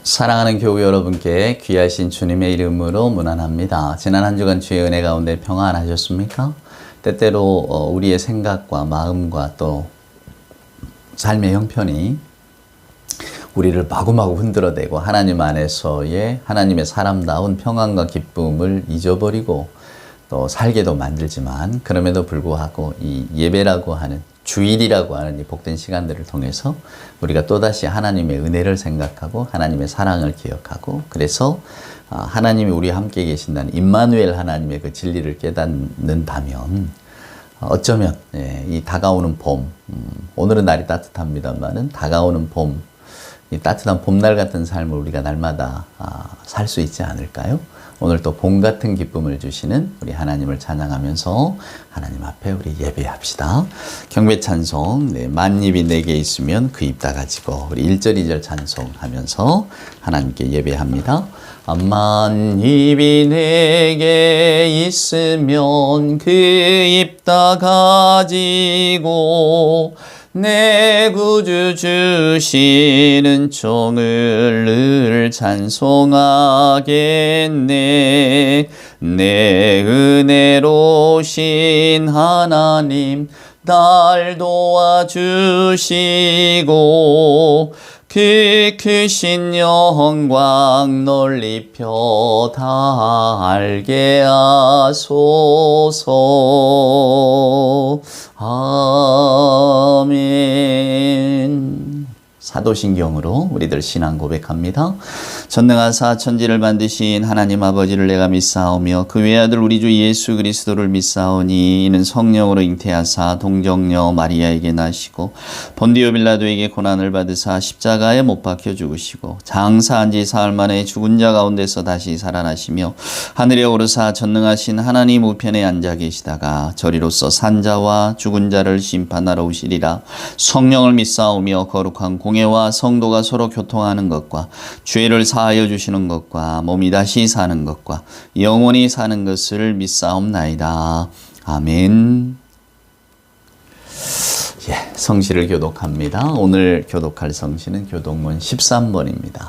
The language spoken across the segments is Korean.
사랑하는 교우 여러분께 귀하신 주님의 이름으로 문안합니다. 지난 한 주간 주의 은혜 가운데 평안하셨습니까? 때때로 우리의 생각과 마음과 또 삶의 형편이 우리를 마구마구 흔들어대고 하나님 안에서의 하나님의 사람다운 평안과 기쁨을 잊어버리고 또 살게도 만들지만, 그럼에도 불구하고 이 예배라고 하는, 주일이라고 하는 이 복된 시간들을 통해서 우리가 또다시 하나님의 은혜를 생각하고 하나님의 사랑을 기억하고, 그래서 하나님이 우리와 함께 계신다는 임마누엘 하나님의 그 진리를 깨닫는다면 어쩌면 이 다가오는 봄, 오늘은 날이 따뜻합니다만은 다가오는 봄, 이 따뜻한 봄날 같은 삶을 우리가 날마다 살 수 있지 않을까요? 오늘 또 봄 같은 기쁨을 주시는 우리 하나님을 찬양하면서 하나님 앞에 우리 예배합시다. 경배 찬송, 만입이 내게 있으면 그 입 다 가지고 우리 1절 2절 찬송하면서 하나님께 예배합니다. 만입이 내게 있으면 그 입 다 가지고 내 구주 주시는 종을 늘 찬송하겠네. 내 은혜로우신 하나님 날 도와주시고 그 크신 영광 널리 펴 다 알게 하소서. 아멘. 사도신경으로 우리들 신앙 고백합니다. 전능하사 천지를 만드신 하나님 아버지를 내가 믿사오며 그 외아들 우리 주 예수 그리스도를 믿사오니 이는 성령으로 잉태하사 동정녀 마리아에게 나시고 본디오 빌라도에게 고난을 받으사 십자가에 못 박혀 죽으시고 장사한 지 사흘 만에 죽은 자 가운데서 다시 살아나시며 하늘에 오르사 전능하신 하나님 우편에 앉아 계시다가 저리로서 산자와 죽은 자를 심판하러 오시리라. 성령을 믿사오며 거룩한 공예와 성도가 서로 교통하는 것과 죄를 사하여 주시는 것과 몸이 다시 사는 것과 영원히 사는 것을 믿사옵나이다. 아멘. 성시를 교독합니다. 오늘 교독할 성시는 교독문 13번입니다.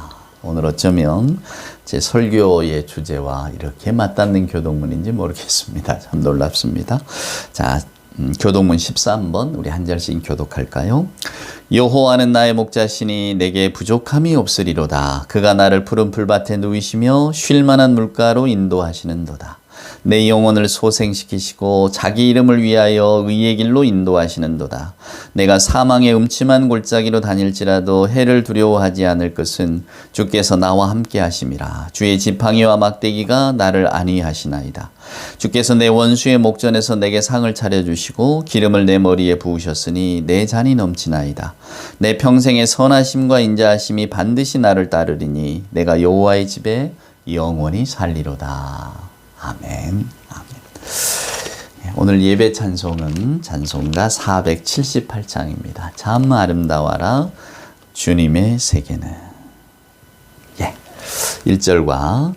오늘 어쩌면 제 설교의 주제와 이렇게 맞닿는 교독문인지 모르겠습니다. 참 놀랍습니다. 자, 교독문 13번 우리 한 절씩 교독할까요? 여호와는 나의 목자시니 내게 부족함이 없으리로다. 그가 나를 푸른 풀밭에 누이시며 쉴만한 물가로 인도하시는도다. 내 영혼을 소생시키시고 자기 이름을 위하여 의의 길로 인도하시는도다. 내가 사망의 음침한 골짜기로 다닐지라도 해를 두려워하지 않을 것은 주께서 나와 함께 하심이라. 주의 지팡이와 막대기가 나를 안위하시나이다. 주께서 내 원수의 목전에서 내게 상을 차려주시고 기름을 내 머리에 부으셨으니 내 잔이 넘치나이다. 내 평생의 선하심과 인자하심이 반드시 나를 따르리니 내가 여호와의 집에 영원히 살리로다. 아멘. 아멘. 오늘 예배 찬송은 찬송가 478장입니다. 참 아름다워라 주님의 세계는. 1절과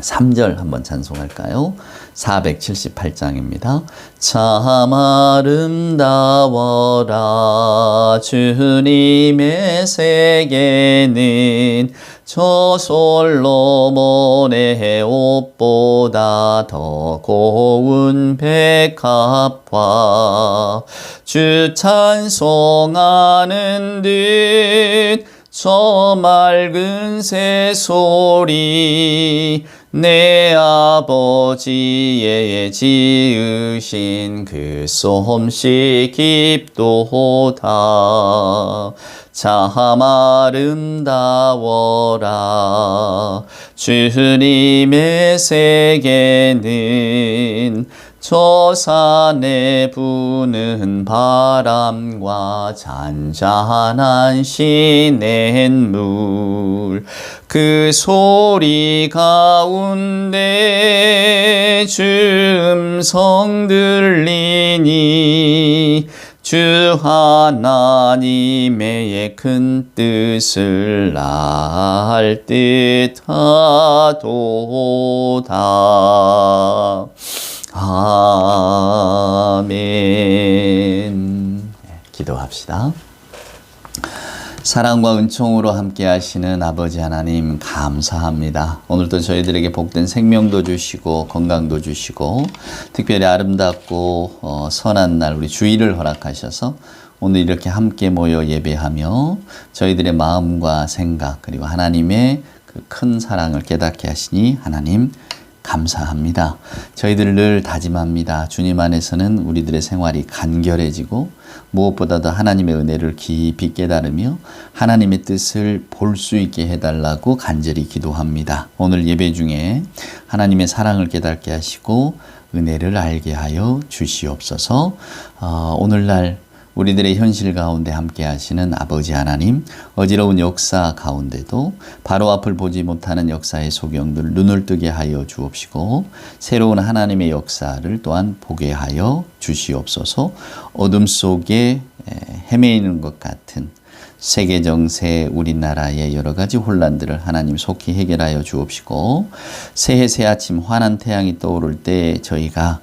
3절 한번 찬송할까요? 478장입니다. 참 아름다워라 주님의 세계는 저 솔로몬의 옷보다 더 고운 백합화 주 찬송하는 듯 저 맑은 새소리 내 아버지의 지으신 그 솜씨 깊도다. 참 아름다워라 주님의 세계는 저 산에 부는 바람과 잔잔한 시냇물 그 소리 가운데 주 음성 들리니 주 하나님의 큰 뜻을 알 듯하도다. 아멘. 기도합시다. 사랑과 은총으로 함께 하시는 아버지 하나님 감사합니다. 오늘도 저희들에게 복된 생명도 주시고 건강도 주시고 특별히 아름답고 선한 날 우리 주일을 허락하셔서 오늘 이렇게 함께 모여 예배하며 저희들의 마음과 생각 그리고 하나님의 그 큰 사랑을 깨닫게 하시니 하나님 감사합니다. 저희들 늘 다짐합니다. 주님 안에서는 우리들의 생활이 간결해지고 무엇보다도 하나님의 은혜를 깊이 깨달으며 하나님의 뜻을 볼 수 있게 해달라고 간절히 기도합니다. 오늘 예배 중에 하나님의 사랑을 깨닫게 하시고 은혜를 알게 하여 주시옵소서. 오늘날 우리들의 현실 가운데 함께 하시는 아버지 하나님, 어지러운 역사 가운데도 바로 앞을 보지 못하는 역사의 소경들 눈을 뜨게 하여 주옵시고 새로운 하나님의 역사를 또한 보게 하여 주시옵소서. 어둠 속에 헤매이는 것 같은 세계 정세, 우리나라의 여러 가지 혼란들을 하나님 속히 해결하여 주옵시고 새해 새 아침 환한 태양이 떠오를 때 저희가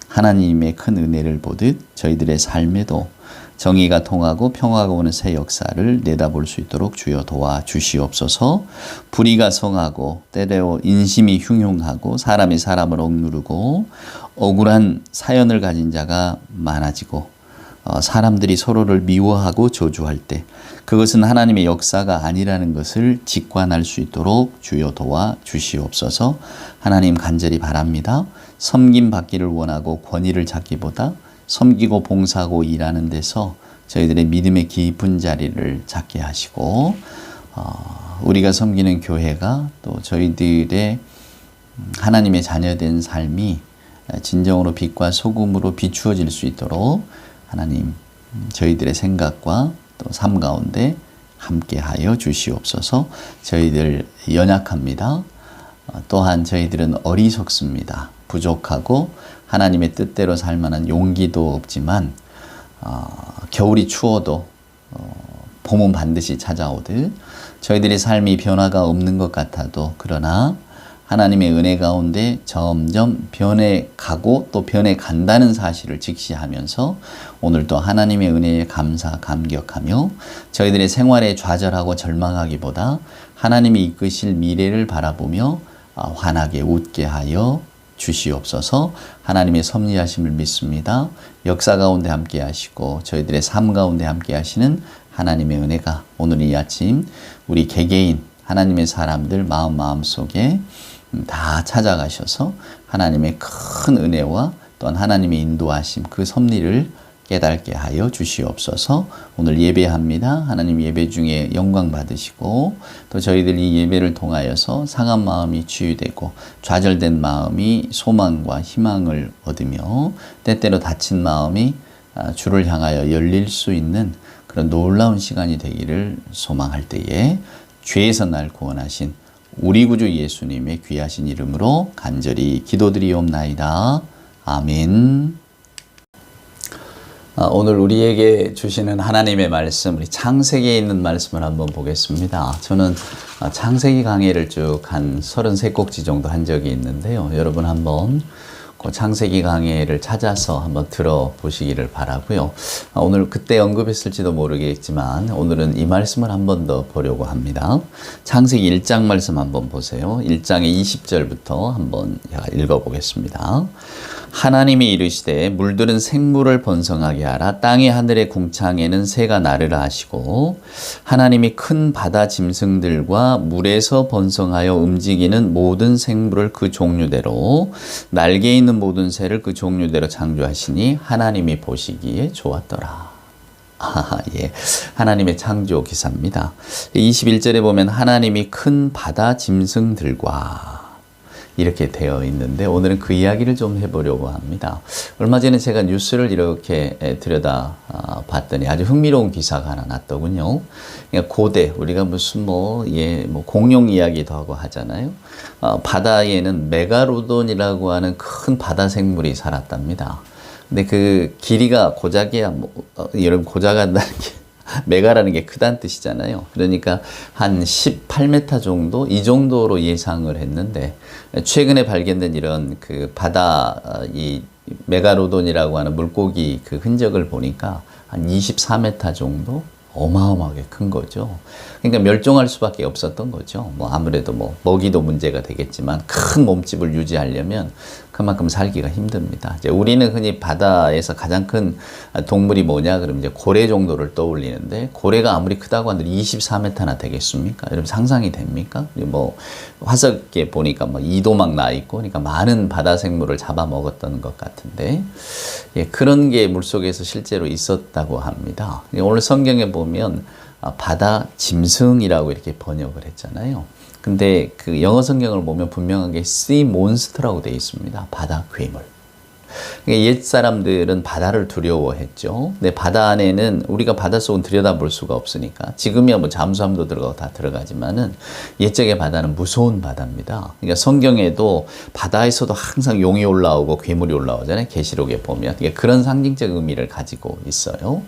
하나님의 큰 은혜를 보듯 저희들의 삶에도 정의가 통하고 평화가 오는 새 역사를 내다볼 수 있도록 주여 도와주시옵소서. 불의가 성하고 때려 인심이 흉흉하고 사람이 사람을 억누르고 억울한 사연을 가진 자가 많아지고 사람들이 서로를 미워하고 저주할 때 그것은 하나님의 역사가 아니라는 것을 직관할 수 있도록 주여 도와주시옵소서. 하나님 간절히 바랍니다. 섬김 받기를 원하고 권위를 찾기보다 섬기고 봉사하고 일하는 데서 저희들의 믿음의 깊은 자리를 찾게 하시고 우리가 섬기는 교회가 또 저희들의 하나님의 자녀된 삶이 진정으로 빛과 소금으로 비추어질 수 있도록 하나님 저희들의 생각과 또 삶 가운데 함께하여 주시옵소서. 저희들 연약합니다. 또한 저희들은 어리석습니다. 부족하고 하나님의 뜻대로 살 만한 용기도 없지만 겨울이 추워도 봄은 반드시 찾아오듯 저희들의 삶이 변화가 없는 것 같아도 그러나 하나님의 은혜 가운데 점점 변해가고 또 변해간다는 사실을 직시하면서 오늘도 하나님의 은혜에 감사 감격하며 저희들의 생활에 좌절하고 절망하기보다 하나님이 이끄실 미래를 바라보며 환하게 웃게 하여 주시옵소서. 하나님의 섭리하심을 믿습니다. 역사 가운데 함께 하시고 저희들의 삶 가운데 함께 하시는 하나님의 은혜가 오늘 이 아침 우리 개개인 하나님의 사람들 마음 속에 다 찾아가셔서 하나님의 큰 은혜와 또한 하나님의 인도하심 그 섭리를 깨닫게 하여 주시옵소서. 오늘 예배합니다. 하나님 예배 중에 영광 받으시고 또 저희들 이 예배를 통하여서 상한 마음이 치유되고 좌절된 마음이 소망과 희망을 얻으며 때때로 다친 마음이 주를 향하여 열릴 수 있는 그런 놀라운 시간이 되기를 소망할 때에 죄에서 날 구원하신 우리 구주 예수님의 귀하신 이름으로 간절히 기도드리옵나이다. 아멘. 오늘 우리에게 주시는 하나님의 말씀, 우리 창세기에 있는 말씀을 한번 보겠습니다. 저는 창세기 강의를 쭉 한 33꼭지 정도 한 적이 있는데요. 여러분 한번 그 창세기 강의를 찾아서 한번 들어보시기를 바라고요. 오늘 그때 언급했을지도 모르겠지만 오늘은 이 말씀을 한 번 더 보려고 합니다. 창세기 1장 말씀 한번 보세요. 1장의 20절부터 한번 읽어보겠습니다. 하나님이 이르시되 물들은 생물을 번성하게 하라. 땅의 하늘의 궁창에는 새가 나르라 하시고 하나님이 큰 바다 짐승들과 물에서 번성하여 움직이는 모든 생물을 그 종류대로 날개 있는 모든 새를 그 종류대로 창조하시니 하나님이 보시기에 좋았더라. 예. 하나님의 창조 기사입니다. 21절에 보면 하나님이 큰 바다 짐승들과 이렇게 되어 있는데 오늘은 그 이야기를 좀 해보려고 합니다. 얼마 전에 제가 뉴스를 이렇게 들여다 봤더니 아주 흥미로운 기사가 하나 났더군요. 그러니까 고대 우리가 무슨 공룡 이야기도 하고 하잖아요. 바다에는 메가로돈이라고 하는 큰 바다 생물이 살았답니다. 근데 그 길이가 고작이야 여러분 고작한다는 게 메가라는 게 크다는 뜻이잖아요. 그러니까 한 18m 정도 이 정도로 예상을 했는데 최근에 발견된 이런 그 바다 이 메가로돈이라고 하는 물고기 그 흔적을 보니까 한 24m 정도 어마어마하게 큰 거죠. 그러니까 멸종할 수밖에 없었던 거죠. 뭐 아무래도 뭐 먹이도 문제가 되겠지만 큰 몸집을 유지하려면 그만큼 살기가 힘듭니다. 이제 우리는 흔히 바다에서 가장 큰 동물이 뭐냐 그러면 이제 고래 정도를 떠올리는데, 고래가 아무리 크다고 한들 24m나 되겠습니까? 여러분 상상이 됩니까? 뭐 화석에 보니까 뭐 이도 막 나 있고, 그러니까 많은 바다 생물을 잡아먹었던 것 같은데, 예, 그런 게 물속에서 실제로 있었다고 합니다. 오늘 성경에 보면 바다 짐승이라고 이렇게 번역을 했잖아요. 근데 그 영어 성경을 보면 분명하게 sea monster라고 되어 있습니다. 바다 괴물. 그러니까 옛 사람들은 바다를 두려워했죠. 근데 바다 안에는 우리가 바닷속은 들여다볼 수가 없으니까, 지금이야 뭐 잠수함도 들어가고 다 들어가지만은 옛적의 바다는 무서운 바다입니다. 그러니까 성경에도 바다에서도 항상 용이 올라오고 괴물이 올라오잖아요. 계시록에 보면. 그러니까 그런 상징적 의미를 가지고 있어요.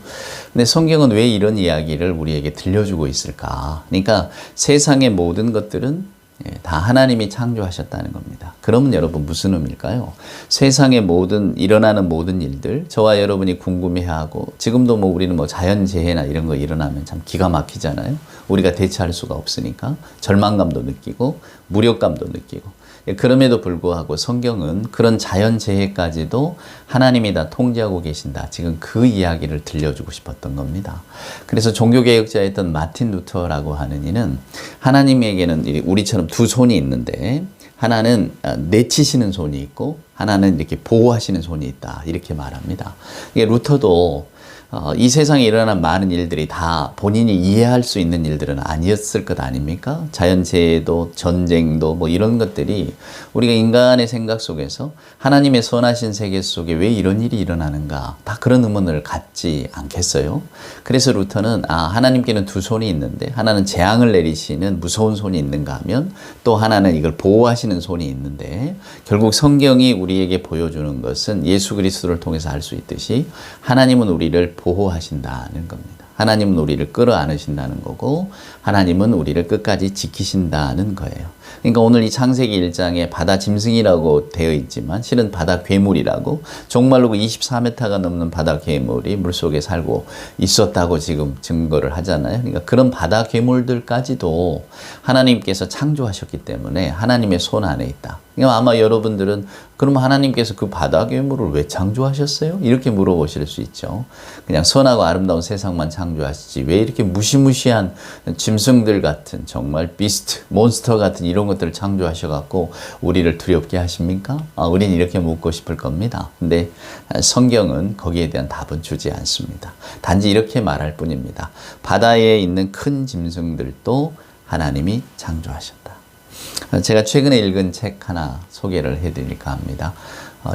근데 성경은 왜 이런 이야기를 우리에게 들려주고 있을까? 그러니까 세상의 모든 것들은 다 하나님이 창조하셨다는 겁니다. 그러면 여러분 무슨 의미일까요? 세상의 일어나는 모든 일들, 저와 여러분이 궁금해하고, 지금도 뭐 우리는 뭐 자연재해나 이런 거 일어나면 참 기가 막히잖아요. 우리가 대처할 수가 없으니까 절망감도 느끼고 무력감도 느끼고. 그럼에도 불구하고 성경은 그런 자연재해까지도 하나님이 다 통제하고 계신다, 지금 그 이야기를 들려주고 싶었던 겁니다. 그래서 종교개혁자였던 마틴 루터라고 하는 이는, 하나님에게는 우리처럼 두 손이 있는데 하나는 내치시는 손이 있고 하나는 이렇게 보호하시는 손이 있다, 이렇게 말합니다. 이게 루터도 이 세상에 일어난 많은 일들이 다 본인이 이해할 수 있는 일들은 아니었을 것 아닙니까? 자연재해도 전쟁도 뭐 이런 것들이 우리가 인간의 생각 속에서 하나님의 선하신 세계 속에 왜 이런 일이 일어나는가, 다 그런 의문을 갖지 않겠어요? 그래서 루터는 하나님께는 두 손이 있는데 하나는 재앙을 내리시는 무서운 손이 있는가 하면, 또 하나는 이걸 보호하시는 손이 있는데, 결국 성경이 우리에게 보여주는 것은 예수 그리스도를 통해서 알 수 있듯이 하나님은 우리를 보호하신다는 겁니다. 하나님은 우리를 끌어안으신다는 거고, 하나님은 우리를 끝까지 지키신다는 거예요. 그러니까 오늘 이 창세기 1장에 바다 짐승이라고 되어 있지만 실은 바다 괴물이라고, 정말로 그 24m가 넘는 바다 괴물이 물속에 살고 있었다고 지금 증거를 하잖아요. 그러니까 그런 바다 괴물들까지도 하나님께서 창조하셨기 때문에 하나님의 손 안에 있다. 그러니까 아마 여러분들은 그럼 하나님께서 그 바다 괴물을 왜 창조하셨어요? 이렇게 물어보실 수 있죠. 그냥 선하고 아름다운 세상만 창조하시지 왜 이렇게 무시무시한 짐승들 같은, 정말 비스트, 몬스터 같은 이런 것들을 창조하셔갖고 우리를 두렵게 하십니까? 우리는 이렇게 묻고 싶을 겁니다. 근데 성경은 거기에 대한 답은 주지 않습니다. 단지 이렇게 말할 뿐입니다. 바다에 있는 큰 짐승들도 하나님이 창조하셨다. 제가 최근에 읽은 책 하나 소개를 해드릴까 합니다.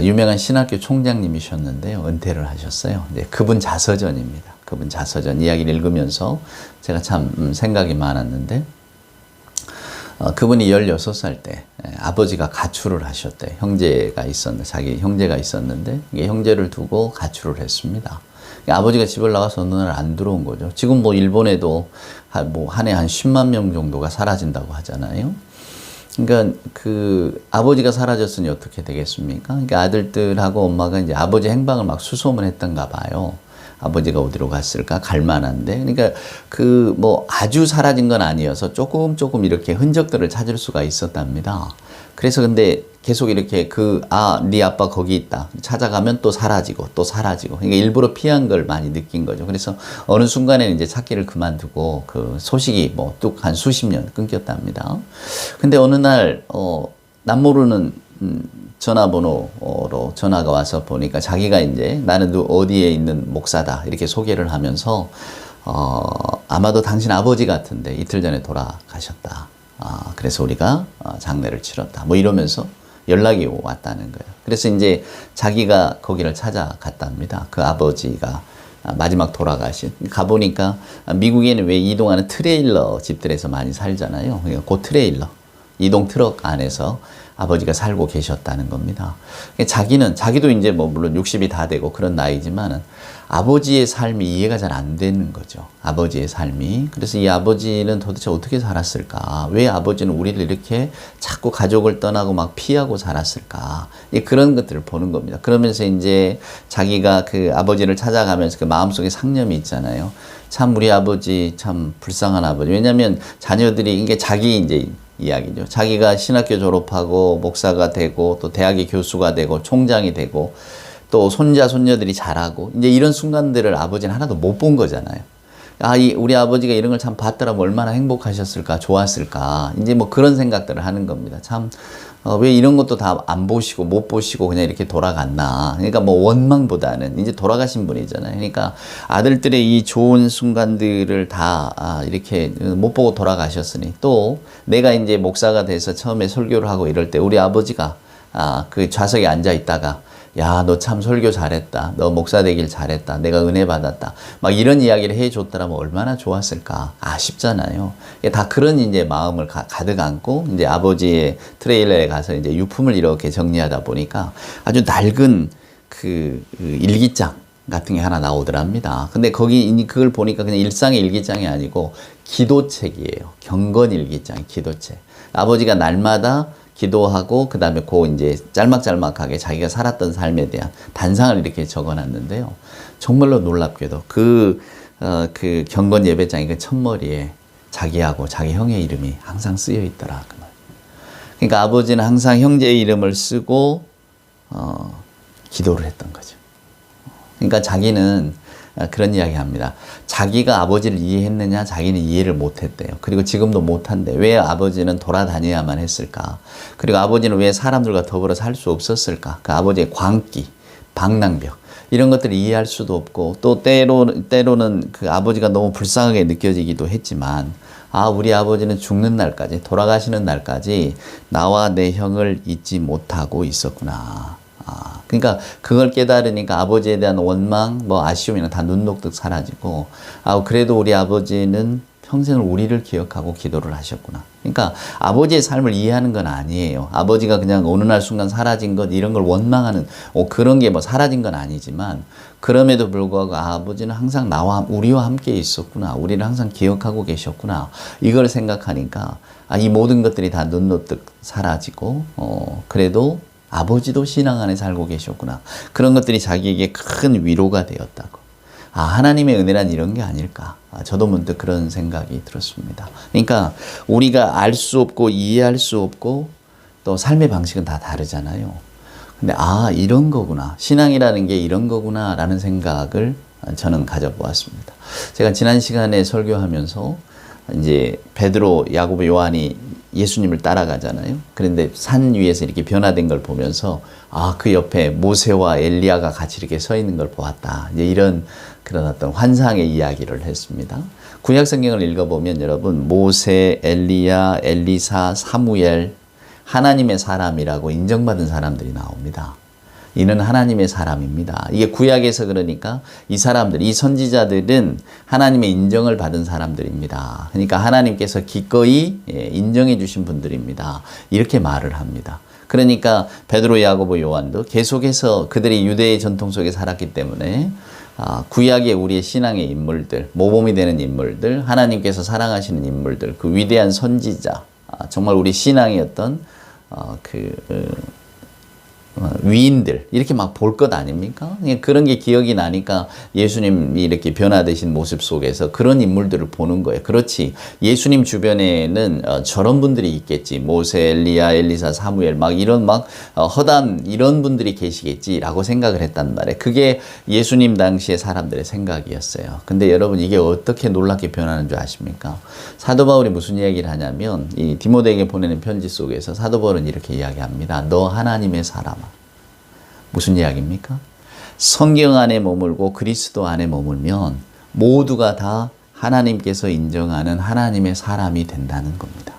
유명한 신학교 총장님이셨는데요, 은퇴를 하셨어요. 그분 자서전입니다. 그분 자서전 이야기를 읽으면서 제가 참 생각이 많았는데, 그분이 16살 때 아버지가 가출을 하셨대. 자기 형제가 있었는데 이게 형제를 두고 가출을 했습니다. 아버지가 집을 나가서 어느 날 안 들어온 거죠. 지금 뭐 일본에도 한 해 한 10만 명 정도가 사라진다고 하잖아요. 그러니까 그 아버지가 사라졌으니 어떻게 되겠습니까? 그러니까 아들들하고 엄마가 이제 아버지 행방을 막 수소문했던가 봐요. 아버지가 어디로 갔을까? 갈 만한데. 그러니까 그 뭐 아주 사라진 건 아니어서 조금 이렇게 흔적들을 찾을 수가 있었답니다. 그래서 근데 계속 이렇게 네 아빠 거기 있다. 찾아가면 또 사라지고 또 사라지고. 그러니까 일부러 피한 걸 많이 느낀 거죠. 그래서 어느 순간에는 이제 찾기를 그만두고 그 소식이 뭐 뚝 한 수십 년 끊겼답니다. 근데 어느 날, 남모르는 전화번호로 전화가 와서 보니까 자기가 이제 나는 어디에 있는 목사다 이렇게 소개를 하면서 아마도 당신 아버지 같은데 이틀 전에 돌아가셨다. 그래서 우리가 장례를 치렀다. 뭐 이러면서 연락이 왔다는 거예요. 그래서 이제 자기가 거기를 찾아갔답니다. 그 아버지가 마지막 돌아가신. 가보니까 미국에는 왜 이동하는 트레일러 집들에서 많이 살잖아요. 그러니까 그 트레일러. 이동 트럭 안에서 아버지가 살고 계셨다는 겁니다. 자기도 이제 뭐 물론 60이 다 되고 그런 나이지만은 아버지의 삶이 이해가 잘 안 되는 거죠. 아버지의 삶이. 그래서 이 아버지는 도대체 어떻게 살았을까? 왜 아버지는 우리를 이렇게 자꾸 가족을 떠나고 막 피하고 살았을까? 그런 것들을 보는 겁니다. 그러면서 이제 자기가 그 아버지를 찾아가면서 그 마음속에 상념이 있잖아요. 참 우리 아버지 참 불쌍한 아버지. 왜냐하면 자녀들이 이게 자기 이제 이야기죠. 자기가 신학교 졸업하고 목사가 되고 또 대학의 교수가 되고 총장이 되고 또 손자 손녀들이 자라고 이제 이런 순간들을 아버지는 하나도 못 본 거잖아요. 우리 아버지가 이런 걸 참 봤더라면 얼마나 행복하셨을까, 좋았을까. 이제 뭐 그런 생각들을 하는 겁니다. 참 왜 이런 것도 다 안 보시고 못 보시고 그냥 이렇게 돌아갔나. 그러니까 뭐 원망보다는 이제 돌아가신 분이잖아요. 그러니까 아들들의 이 좋은 순간들을 다 이렇게 못 보고 돌아가셨으니 또 내가 이제 목사가 돼서 처음에 설교를 하고 이럴 때 우리 아버지가 그 좌석에 앉아 있다가 야, 너 참 설교 잘했다. 너 목사 되길 잘했다. 내가 은혜 받았다. 막 이런 이야기를 해줬더라면 얼마나 좋았을까. 아쉽잖아요. 다 그런 이제 마음을 가득 안고 이제 아버지의 트레일러에 가서 이제 유품을 이렇게 정리하다 보니까 아주 낡은 그 일기장 같은 게 하나 나오더랍니다. 근데 그걸 보니까 그냥 일상의 일기장이 아니고 기도책이에요. 경건 일기장, 기도책. 아버지가 날마다 기도하고 그 다음에 이제 짤막짤막하게 자기가 살았던 삶에 대한 단상을 이렇게 적어놨는데요. 정말로 놀랍게도 그 경건 예배장의 그 첫머리에 자기하고 자기 형의 이름이 항상 쓰여 있더라. 그러니까 아버지는 항상 형제의 이름을 쓰고 기도를 했던 거죠. 그러니까 자기는 그런 이야기 합니다. 자기가 아버지를 이해했느냐? 자기는 이해를 못했대요. 그리고 지금도 못한대. 왜 아버지는 돌아다녀야만 했을까? 그리고 아버지는 왜 사람들과 더불어 살 수 없었을까? 그 아버지의 광기, 방랑벽 이런 것들을 이해할 수도 없고 또 때로는 그 아버지가 너무 불쌍하게 느껴지기도 했지만 우리 아버지는 죽는 날까지 돌아가시는 날까지 나와 내 형을 잊지 못하고 있었구나. 그러니까 그걸 깨달으니까 아버지에 대한 원망, 뭐 아쉬움이나 다 눈녹듯 사라지고 그래도 우리 아버지는 평생을 우리를 기억하고 기도를 하셨구나. 그러니까 아버지의 삶을 이해하는 건 아니에요. 아버지가 그냥 어느 날 순간 사라진 것 이런 걸 원망하는 그런 게 뭐 사라진 건 아니지만 그럼에도 불구하고 아버지는 항상 우리와 함께 있었구나. 우리를 항상 기억하고 계셨구나. 이걸 생각하니까 이 모든 것들이 다 눈녹듯 사라지고 그래도 아버지도 신앙 안에 살고 계셨구나. 그런 것들이 자기에게 큰 위로가 되었다고. 하나님의 은혜란 이런 게 아닐까. 저도 문득 그런 생각이 들었습니다. 그러니까 우리가 알 수 없고 이해할 수 없고 또 삶의 방식은 다 다르잖아요. 근데 이런 거구나. 신앙이라는 게 이런 거구나 라는 생각을 저는 가져보았습니다. 제가 지난 시간에 설교하면서 이제 베드로, 야고보, 요한이 예수님을 따라가잖아요. 그런데 산 위에서 이렇게 변화된 걸 보면서 그 옆에 모세와 엘리야가 같이 이렇게 서 있는 걸 보았다. 이제 이런 그런 어떤 환상의 이야기를 했습니다. 구약 성경을 읽어보면 여러분 모세, 엘리야, 엘리사, 사무엘 하나님의 사람이라고 인정받은 사람들이 나옵니다. 이는 하나님의 사람입니다. 이게 구약에서 그러니까 이 사람들, 이 선지자들은 하나님의 인정을 받은 사람들입니다. 그러니까 하나님께서 기꺼이 인정해 주신 분들입니다. 이렇게 말을 합니다. 그러니까 베드로, 야고보, 요한도 계속해서 그들이 유대의 전통 속에 살았기 때문에 구약의 우리의 신앙의 인물들, 모범이 되는 인물들, 하나님께서 사랑하시는 인물들, 그 위대한 선지자, 정말 우리 신앙의 어떤 위인들 이렇게 막 볼 것 아닙니까? 그런 게 기억이 나니까 예수님이 이렇게 변화되신 모습 속에서 그런 인물들을 보는 거예요. 그렇지. 예수님 주변에는 저런 분들이 있겠지. 모세, 엘리야, 엘리사, 사무엘 막 이런 허담 이런 분들이 계시겠지라고 생각을 했단 말이에요. 그게 예수님 당시의 사람들의 생각이었어요. 근데 여러분 이게 어떻게 놀랍게 변하는 줄 아십니까? 사도 바울이 무슨 이야기를 하냐면 이 디모데에게 보내는 편지 속에서 사도 바울은 이렇게 이야기합니다. 너 하나님의 사람아. 무슨 이야기입니까? 성경 안에 머물고 그리스도 안에 머물면 모두가 다 하나님께서 인정하는 하나님의 사람이 된다는 겁니다.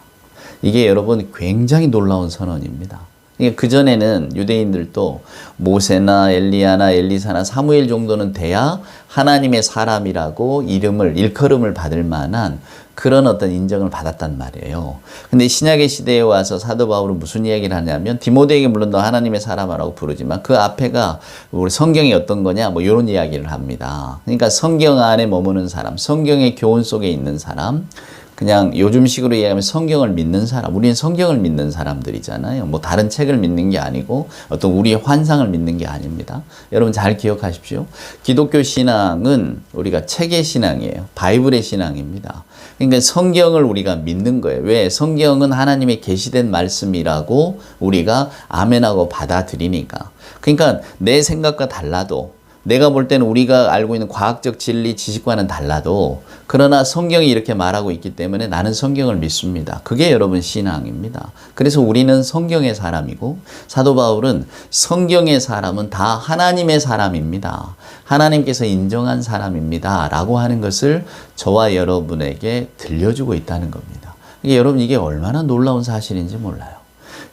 이게 여러분 굉장히 놀라운 선언입니다. 그러니까 그전에는 유대인들도 모세나 엘리야나 엘리사나 사무엘 정도는 돼야 하나님의 사람이라고 이름을, 일컬음을 받을 만한 그런 어떤 인정을 받았단 말이에요. 근데 신약의 시대에 와서 사도 바울은 무슨 이야기를 하냐면 디모데에게 물론 너 하나님의 사람이라고 부르지만 그 앞에가 우리 성경이 어떤 거냐 뭐 이런 이야기를 합니다. 그러니까 성경 안에 머무는 사람, 성경의 교훈 속에 있는 사람, 그냥 요즘식으로 얘기하면 성경을 믿는 사람, 우리는 성경을 믿는 사람들이잖아요. 뭐 다른 책을 믿는 게 아니고 어떤 우리의 환상을 믿는 게 아닙니다. 여러분 잘 기억하십시오. 기독교 신앙은 우리가 책의 신앙이에요. 바이블의 신앙입니다. 그러니까 성경을 우리가 믿는 거예요. 왜? 성경은 하나님의 계시된 말씀이라고 우리가 아멘하고 받아들이니까. 그러니까 내 생각과 달라도 내가 볼 때는 우리가 알고 있는 과학적 진리 지식과는 달라도 그러나 성경이 이렇게 말하고 있기 때문에 나는 성경을 믿습니다. 그게 여러분 신앙입니다. 그래서 우리는 성경의 사람이고 사도 바울은 성경의 사람은 다 하나님의 사람입니다. 하나님께서 인정한 사람입니다. 라고 하는 것을 저와 여러분에게 들려주고 있다는 겁니다. 여러분 이게 얼마나 놀라운 사실인지 몰라요.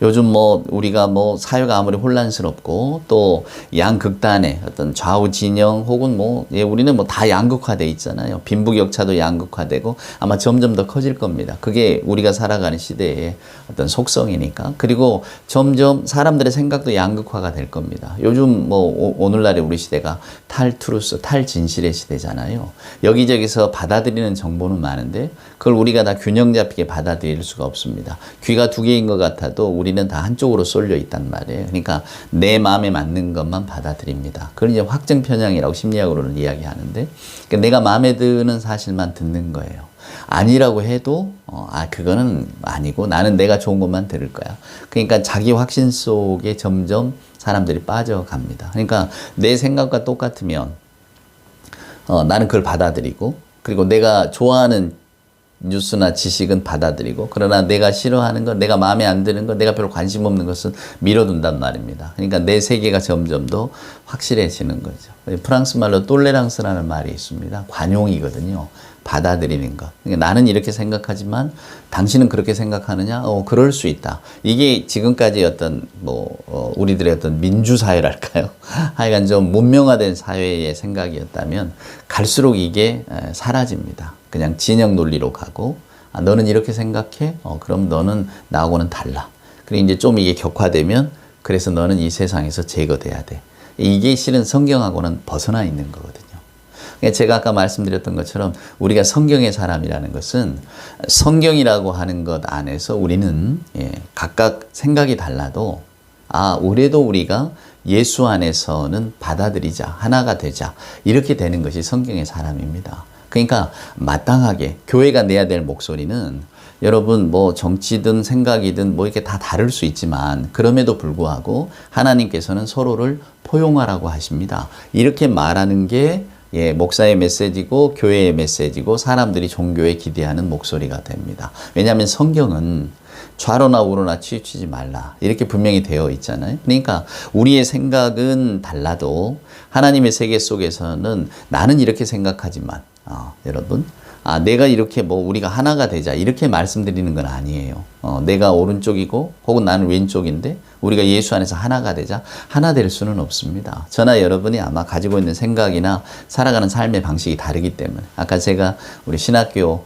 요즘 뭐 우리가 뭐 사회가 아무리 혼란스럽고 또 양극단의 어떤 좌우 진영 혹은 뭐 우리는 뭐 다 양극화돼 있잖아요. 빈부격차도 양극화되고 아마 점점 더 커질 겁니다. 그게 우리가 살아가는 시대의 어떤 속성이니까. 그리고 점점 사람들의 생각도 양극화가 될 겁니다. 요즘 뭐 오늘날의 우리 시대가 탈트루스, 탈진실의 시대잖아요. 여기저기서 받아들이는 정보는 많은데 그걸 우리가 다 균형 잡히게 받아들일 수가 없습니다. 귀가 두 개인 것 같아도 우리는 다 한쪽으로 쏠려 있단 말이에요. 그러니까 내 마음에 맞는 것만 받아들입니다. 그걸 이제 확증 편향이라고 심리학으로는 이야기하는데 그러니까 내가 마음에 드는 사실만 듣는 거예요. 아니라고 해도 그거는 아니고 나는 내가 좋은 것만 들을 거야. 그러니까 자기 확신 속에 점점 사람들이 빠져갑니다. 그러니까 내 생각과 똑같으면 나는 그걸 받아들이고 그리고 내가 좋아하는 뉴스나 지식은 받아들이고 그러나 내가 싫어하는 것, 내가 마음에 안 드는 것, 내가 별로 관심 없는 것은 밀어둔단 말입니다. 그러니까 내 세계가 점점 더 확실해지는 거죠. 프랑스 말로 똘레랑스라는 말이 있습니다. 관용이거든요. 받아들이는 것. 그러니까 나는 이렇게 생각하지만 당신은 그렇게 생각하느냐? 그럴 수 있다. 이게 지금까지 어떤 우리들의 어떤 민주사회랄까요? 하여간 좀 문명화된 사회의 생각이었다면 갈수록 이게 사라집니다. 그냥 진영 논리로 가고 너는 이렇게 생각해? 그럼 너는 나하고는 달라. 그리고 이제 좀 이게 격화되면 그래서 너는 이 세상에서 제거돼야 돼. 이게 실은 성경하고는 벗어나 있는 거거든요. 제가 아까 말씀드렸던 것처럼 우리가 성경의 사람이라는 것은 성경이라고 하는 것 안에서 우리는 각각 생각이 달라도 올해도 우리가 예수 안에서는 받아들이자, 하나가 되자 이렇게 되는 것이 성경의 사람입니다. 그러니까 마땅하게 교회가 내야 될 목소리는 여러분 뭐 정치든 생각이든 뭐 이렇게 다 다를 수 있지만 그럼에도 불구하고 하나님께서는 서로를 포용하라고 하십니다. 이렇게 말하는 게 목사의 메시지고 교회의 메시지고 사람들이 종교에 기대하는 목소리가 됩니다. 왜냐하면 성경은 좌로나 우로나 치우치지 말라 이렇게 분명히 되어 있잖아요. 그러니까 우리의 생각은 달라도 하나님의 세계 속에서는 나는 이렇게 생각하지만 여러분 내가 이렇게 우리가 하나가 되자 이렇게 말씀드리는 건 아니에요. 내가 오른쪽이고 혹은 나는 왼쪽인데 우리가 예수 안에서 하나가 되자 하나 될 수는 없습니다. 저나 여러분이 아마 가지고 있는 생각이나 살아가는 삶의 방식이 다르기 때문에 아까 제가 우리 신학교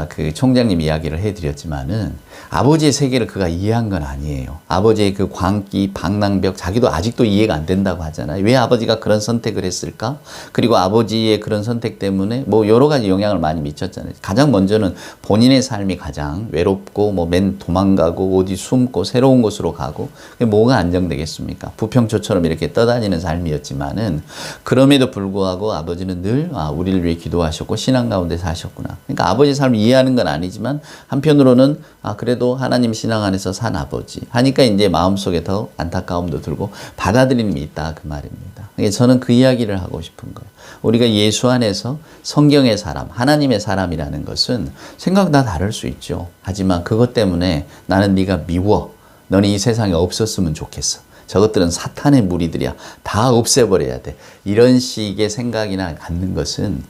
그 총장님 이야기를 해드렸지만은 아버지의 세계를 그가 이해한 건 아니에요. 아버지의 그 광기, 방랑벽 자기도 아직도 이해가 안 된다고 하잖아요. 왜 아버지가 그런 선택을 했을까? 그리고 아버지의 그런 선택 때문에 여러 가지 영향을 많이 미쳤잖아요. 가장 먼저는 본인의 삶이 가장 외롭고 맨 도망가고 어디 숨고 새로운 곳으로 가고 뭐가 안정되겠습니까? 부평초처럼 이렇게 떠다니는 삶이었지만은 그럼에도 불구하고 아버지는 늘 우리를 위해 기도하셨고 신앙 가운데 사셨구나. 그러니까 아버지 삶을 이해하는 건 아니지만 한편으로는 그래도 하나님 신앙 안에서 산 아버지 하니까 이제 마음속에 더 안타까움도 들고 받아들임이 있다 그 말입니다. 저는 그 이야기를 하고 싶은 거예요. 우리가 예수 안에서 성경의 사람, 하나님의 사람이라는 것은 생각 다 다를 수 있죠. 하지만 그것 때문에 나는 네가 미워. 너는 이 세상에 없었으면 좋겠어. 저것들은 사탄의 무리들이야. 다 없애버려야 돼. 이런 식의 생각이나 갖는 것은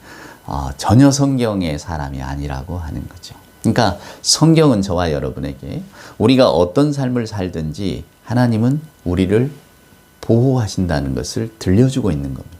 전혀 성경의 사람이 아니라고 하는 거죠. 그러니까 성경은 저와 여러분에게 우리가 어떤 삶을 살든지 하나님은 우리를 보호하신다는 것을 들려주고 있는 겁니다.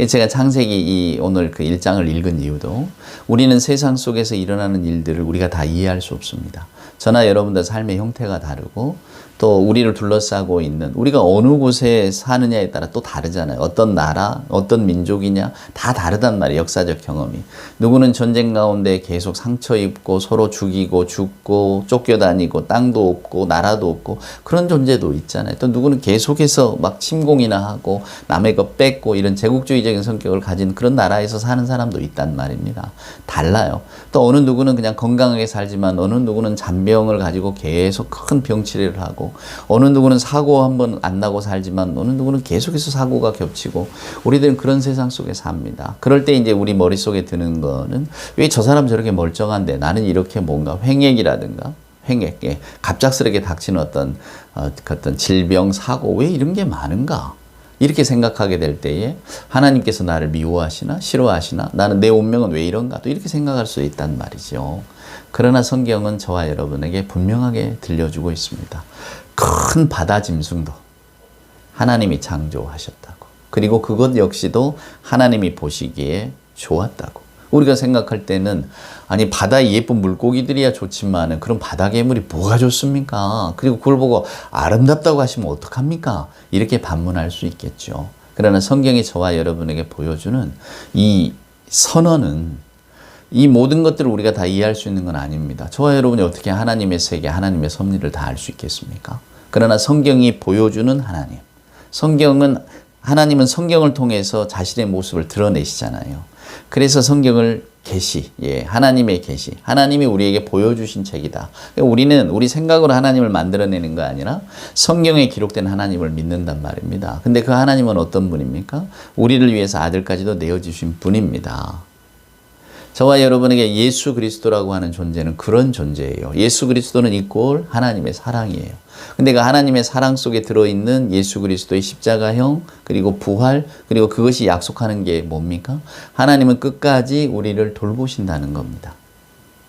제가 창세기 오늘 그 1장을 읽은 이유도 우리는 세상 속에서 일어나는 일들을 우리가 다 이해할 수 없습니다. 저나 여러분들 삶의 형태가 다르고 또 우리를 둘러싸고 있는 우리가 어느 곳에 사느냐에 따라 또 다르잖아요. 어떤 나라, 어떤 민족이냐 다 다르단 말이에요. 역사적 경험이. 누구는 전쟁 가운데 계속 상처 입고 서로 죽이고 죽고 쫓겨다니고 땅도 없고 나라도 없고 그런 존재도 있잖아요. 또 누구는 계속해서 막 침공이나 하고 남의 것 뺏고 이런 제국주의적인 성격을 가진 그런 나라에서 사는 사람도 있단 말입니다. 달라요. 또 어느 누구는 그냥 건강하게 살지만 어느 누구는 잔병을 가지고 계속 큰 병치레를 하고 어느 누구는 사고 한번 안 나고 살지만 어느 누구는 계속해서 사고가 겹치고 우리들은 그런 세상 속에 sab니다. 그럴 때 이제 우리 머릿속에 드는 거는 왜 저 사람 저렇게 멀쩡한데 나는 이렇게 뭔가 횡액이라든가 횡액에 갑작스럽게 닥치는 어떤 질병, 사고 왜 이런 게 많은가? 이렇게 생각하게 될 때에 하나님께서 나를 미워하시나 싫어하시나 나는 내 운명은 왜 이런가 또 이렇게 생각할 수 있단 말이죠. 그러나 성경은 저와 여러분에게 분명하게 들려주고 있습니다. 큰 바다 짐승도 하나님이 창조하셨다고. 그리고 그것 역시도 하나님이 보시기에 좋았다고. 우리가 생각할 때는 아니 바다에 예쁜 물고기들이야 좋지만 그런 바다 괴물이 뭐가 좋습니까? 그리고 그걸 보고 아름답다고 하시면 어떡합니까? 이렇게 반문할 수 있겠죠. 그러나 성경이 저와 여러분에게 보여주는 이 선언은 이 모든 것들을 우리가 다 이해할 수 있는 건 아닙니다. 저와 여러분이 어떻게 하나님의 세계, 하나님의 섭리를 다 알 수 있겠습니까? 그러나 성경이 보여주는 하나님. 하나님은 성경을 통해서 자신의 모습을 드러내시잖아요. 그래서 성경을 하나님의 계시, 하나님이 우리에게 보여주신 책이다. 우리는 우리 생각으로 하나님을 만들어내는 거 아니라 성경에 기록된 하나님을 믿는단 말입니다. 근데 그 하나님은 어떤 분입니까? 우리를 위해서 아들까지도 내어주신 분입니다. 저와 여러분에게 예수 그리스도라고 하는 존재는 그런 존재예요. 예수 그리스도는 이꼴 하나님의 사랑이에요. 근데 그 하나님의 사랑 속에 들어있는 예수 그리스도의 십자가형 그리고 부활 그리고 그것이 약속하는 게 뭡니까? 하나님은 끝까지 우리를 돌보신다는 겁니다.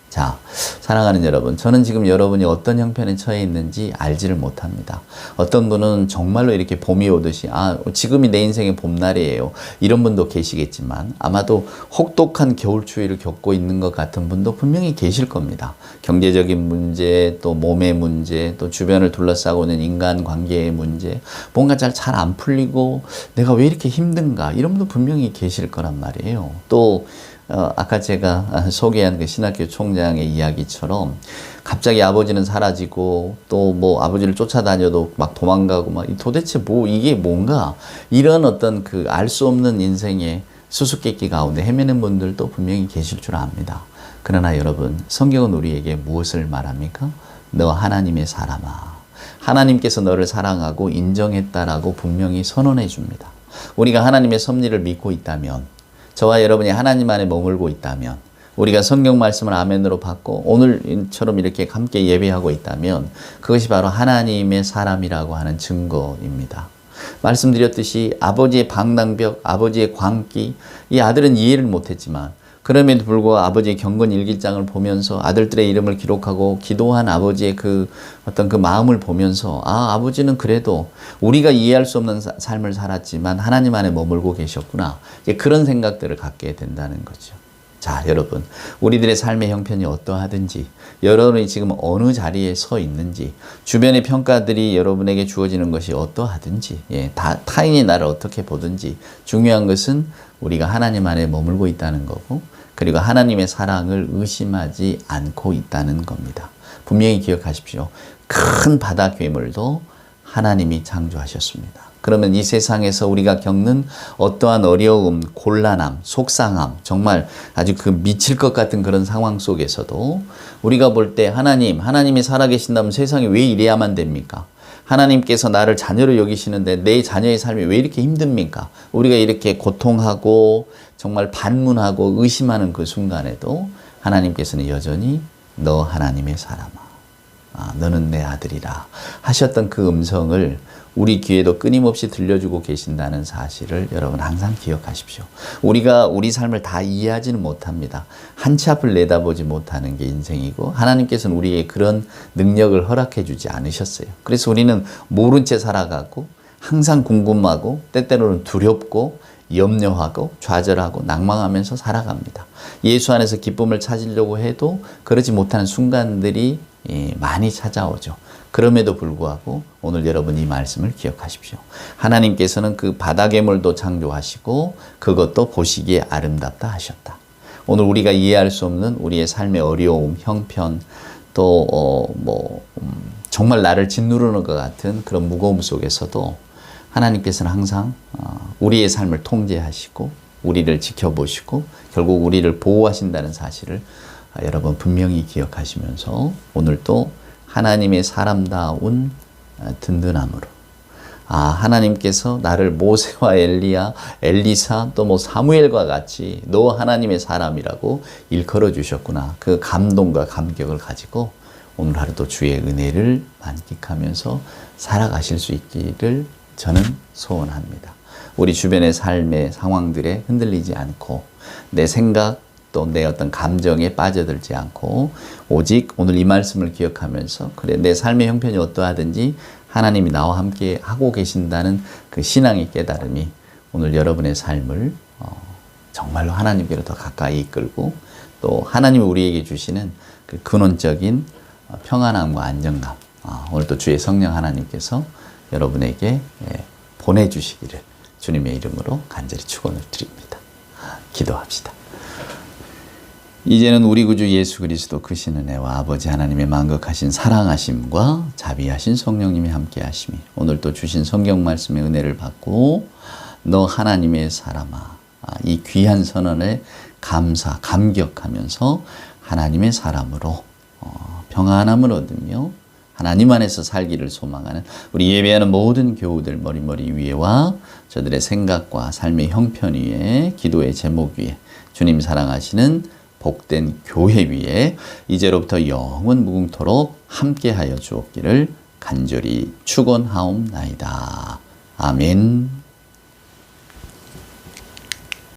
자, 사랑하는 여러분, 저는 지금 여러분이 어떤 형편에 처해 있는지 알지를 못합니다. 어떤 분은 정말로 이렇게 봄이 오듯이 지금이 내 인생의 봄날이에요. 이런 분도 계시겠지만 아마도 혹독한 겨울추위를 겪고 있는 것 같은 분도 분명히 계실 겁니다. 경제적인 문제, 또 몸의 문제, 또 주변을 둘러싸고 있는 인간관계의 문제, 뭔가 잘 안 풀리고 내가 왜 이렇게 힘든가 이런 분도 분명히 계실 거란 말이에요. 또 아까 제가 소개한 그 신학교 총장의 이야기처럼 갑자기 아버지는 사라지고 또 뭐 아버지를 쫓아다녀도 막 도망가고 막 도대체 이게 뭔가 이런 어떤 그 알 수 없는 인생의 수수께끼 가운데 헤매는 분들도 분명히 계실 줄 압니다. 그러나 여러분, 성경은 우리에게 무엇을 말합니까? 너 하나님의 사람아. 하나님께서 너를 사랑하고 인정했다라고 분명히 선언해 줍니다. 우리가 하나님의 섭리를 믿고 있다면 저와 여러분이 하나님 안에 머물고 있다면 우리가 성경 말씀을 아멘으로 받고 오늘처럼 이렇게 함께 예배하고 있다면 그것이 바로 하나님의 사람이라고 하는 증거입니다. 말씀드렸듯이 아버지의 방랑벽, 아버지의 광기 이 아들은 이해를 못했지만 그럼에도 불구하고 아버지의 경건 일기장을 보면서 아들들의 이름을 기록하고 기도한 아버지의 그 어떤 그 마음을 보면서 아버지는 그래도 우리가 이해할 수 없는 삶을 살았지만 하나님 안에 머물고 계셨구나. 이제 그런 생각들을 갖게 된다는 거죠. 자, 여러분, 우리들의 삶의 형편이 어떠하든지 여러분이 지금 어느 자리에 서 있는지 주변의 평가들이 여러분에게 주어지는 것이 어떠하든지 타인이 나를 어떻게 보든지 중요한 것은 우리가 하나님 안에 머물고 있다는 거고 그리고 하나님의 사랑을 의심하지 않고 있다는 겁니다. 분명히 기억하십시오. 큰 바다 괴물도 하나님이 창조하셨습니다. 그러면 이 세상에서 우리가 겪는 어떠한 어려움, 곤란함, 속상함, 정말 아주 그 미칠 것 같은 그런 상황 속에서도 우리가 볼 때 하나님이 살아계신다면 세상이 왜 이래야만 됩니까? 하나님께서 나를 자녀로 여기시는데 내 자녀의 삶이 왜 이렇게 힘듭니까? 우리가 이렇게 고통하고 정말 반문하고 의심하는 그 순간에도 하나님께서는 여전히 너 하나님의 사람아. 너는 내 아들이라 하셨던 그 음성을 우리 귀에도 끊임없이 들려주고 계신다는 사실을 여러분 항상 기억하십시오. 우리가 우리 삶을 다 이해하지는 못합니다. 한 치 앞을 내다보지 못하는 게 인생이고 하나님께서는 우리에게 그런 능력을 허락해 주지 않으셨어요. 그래서 우리는 모른 채 살아가고 항상 궁금하고 때때로는 두렵고 염려하고 좌절하고 낭망하면서 살아갑니다. 예수 안에서 기쁨을 찾으려고 해도 그러지 못하는 순간들이 많이 찾아오죠. 그럼에도 불구하고 오늘 여러분 이 말씀을 기억하십시오. 하나님께서는 그 바다 괴물도 창조하시고 그것도 보시기에 아름답다 하셨다. 오늘 우리가 이해할 수 없는 우리의 삶의 어려움, 형편, 또 정말 나를 짓누르는 것 같은 그런 무거움 속에서도 하나님께서는 항상 우리의 삶을 통제하시고 우리를 지켜보시고 결국 우리를 보호하신다는 사실을 여러분 분명히 기억하시면서 오늘 또 하나님의 사람다운 든든함으로 하나님께서 나를 모세와 엘리야, 엘리사 또 사무엘과 같이 너 하나님의 사람이라고 일컬어 주셨구나. 그 감동과 감격을 가지고 오늘 하루도 주의 은혜를 만끽하면서 살아가실 수 있기를 저는 소원합니다. 우리 주변의 삶의 상황들에 흔들리지 않고 내 생각 또 내 어떤 감정에 빠져들지 않고 오직 오늘 이 말씀을 기억하면서 그래 내 삶의 형편이 어떠하든지 하나님이 나와 함께 하고 계신다는 그 신앙의 깨달음이 오늘 여러분의 삶을 정말로 하나님께로 더 가까이 이끌고 또 하나님이 우리에게 주시는 그 근원적인 평안함과 안정감 오늘 또 주의 성령 하나님께서 여러분에게 보내주시기를 주님의 이름으로 간절히 축원을 드립니다. 기도합시다. 이제는 우리 구주 예수 그리스도 크신 은혜와 아버지 하나님의 만극하신 사랑하심과 자비하신 성령님이 함께 하심이 오늘 또 주신 성경 말씀의 은혜를 받고 너 하나님의 사람아 이 귀한 선언에 감격하면서 하나님의 사람으로 평안함을 얻으며 하나님 안에서 살기를 소망하는 우리 예배하는 모든 교우들 머리 위에와 저들의 생각과 삶의 형편 위에 기도의 제목 위에 주님 사랑하시는 복된 교회 위에 이제로부터 영원 무궁토록 함께하여 주옵기를 간절히 축원하옵나이다. 아멘.